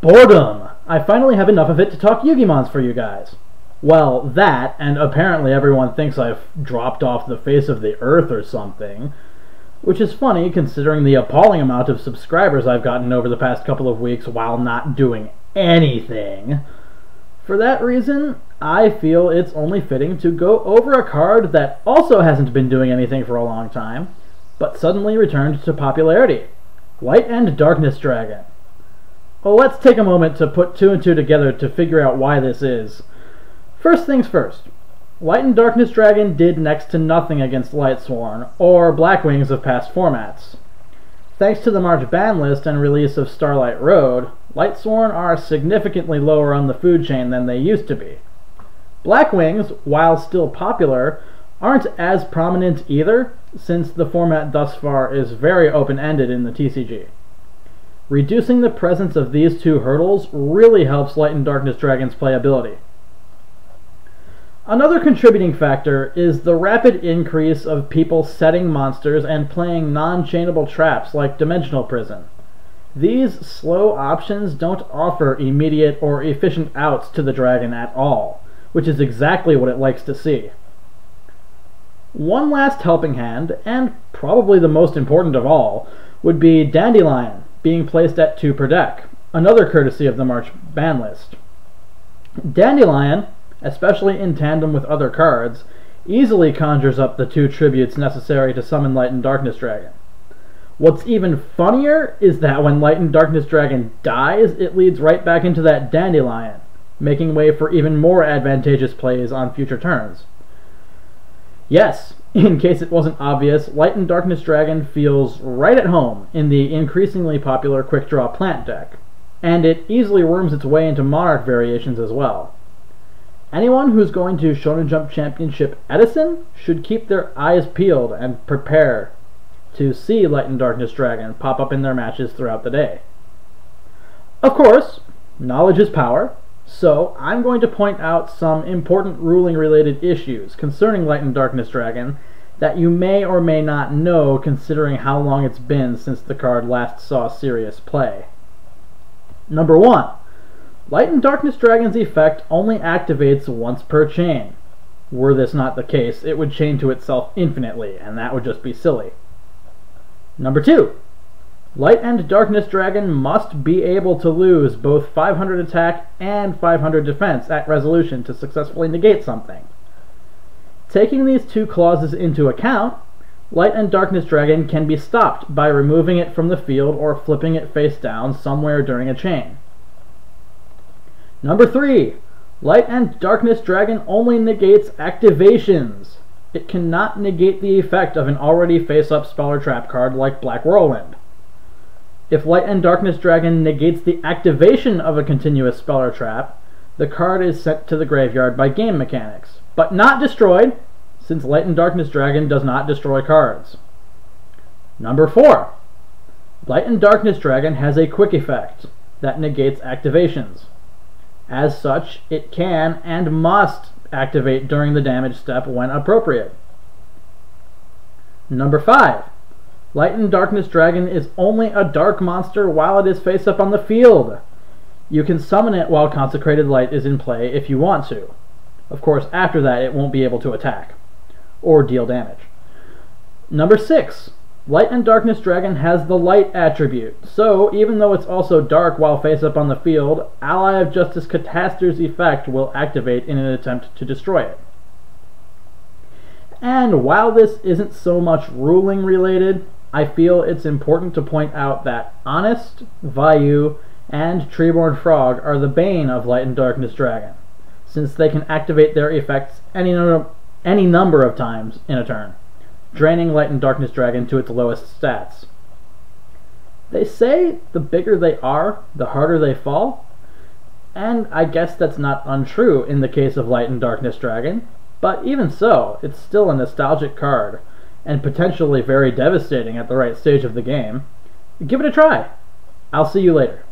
Boredom! I finally have enough of it to talk Yu-Gi-Mons for you guys. Well, that, and apparently everyone thinks I've dropped off the face of the earth or something, which is funny considering the appalling amount of subscribers I've gotten over the past couple of weeks while not doing anything. For that reason, I feel it's only fitting to go over a card that also hasn't been doing anything for a long time, but suddenly returned to popularity. Light and Darkness Dragon. Well, let's take a moment to put two and two together to figure out why this is. First things first, Light and Darkness Dragon did next to nothing against Lightsworn, or Blackwings of past formats. Thanks to the March ban list and release of Starlight Road, Lightsworn are significantly lower on the food chain than they used to be. Blackwings, while still popular, aren't as prominent either, since the format thus far is very open-ended in the TCG. Reducing the presence of these two hurdles really helps Light and Darkness Dragon's playability. Another contributing factor is the rapid increase of people setting monsters and playing non-chainable traps like Dimensional Prison. These slow options don't offer immediate or efficient outs to the dragon at all, which is exactly what it likes to see. One last helping hand, and probably the most important of all, would be Dandelion, being placed at 2 per deck, another courtesy of the March ban list. Dandelion, especially in tandem with other cards, easily conjures up the 2 tributes necessary to summon Light and Darkness Dragon. What's even funnier is that when Light and Darkness Dragon dies, it leads right back into that Dandelion, making way for even more advantageous plays on future turns. Yes, in case it wasn't obvious, Light and Darkness Dragon feels right at home in the increasingly popular Quick Draw Plant deck, and it easily worms its way into Monarch variations as well. Anyone who's going to Shonen Jump Championship Edison should keep their eyes peeled and prepare to see Light and Darkness Dragon pop up in their matches throughout the day. Of course, knowledge is power, so I'm going to point out some important ruling-related issues concerning Light and Darkness Dragon that you may or may not know considering how long it's been since the card last saw serious play. Number 1. Light and Darkness Dragon's effect only activates once per chain. Were this not the case, it would chain to itself infinitely, and that would just be silly. Number 2. Light and Darkness Dragon must be able to lose both 500 attack and 500 defense at resolution to successfully negate something. Taking these 2 clauses into account, Light and Darkness Dragon can be stopped by removing it from the field or flipping it face down somewhere during a chain. Number 3. Light and Darkness Dragon only negates activations. It cannot negate the effect of an already face-up spell or trap card like Black Whirlwind. If Light and Darkness Dragon negates the activation of a continuous spell or trap, the card is sent to the graveyard by game mechanics, but not destroyed, since Light and Darkness Dragon does not destroy cards. Number 4. Light and Darkness Dragon has a quick effect that negates activations. As such, it can and must activate during the damage step when appropriate. Number 5. Light and Darkness Dragon is only a dark monster while it is face up on the field. You can summon it while Consecrated Light is in play if you want to. Of course, after that it won't be able to attack or deal damage. Number 6. Light and Darkness Dragon has the Light attribute, so even though it's also dark while face up on the field, Ally of Justice Cataster's effect will activate in an attempt to destroy it. And while this isn't so much ruling related, I feel it's important to point out that Honest, Vayu, and Treeborn Frog are the bane of Light and Darkness Dragon, since they can activate their effects any number of times in a turn, draining Light and Darkness Dragon to its lowest stats. They say the bigger they are, the harder they fall, and I guess that's not untrue in the case of Light and Darkness Dragon, but even so, it's still a nostalgic card, and potentially very devastating at the right stage of the game. Give it a try. I'll see you later.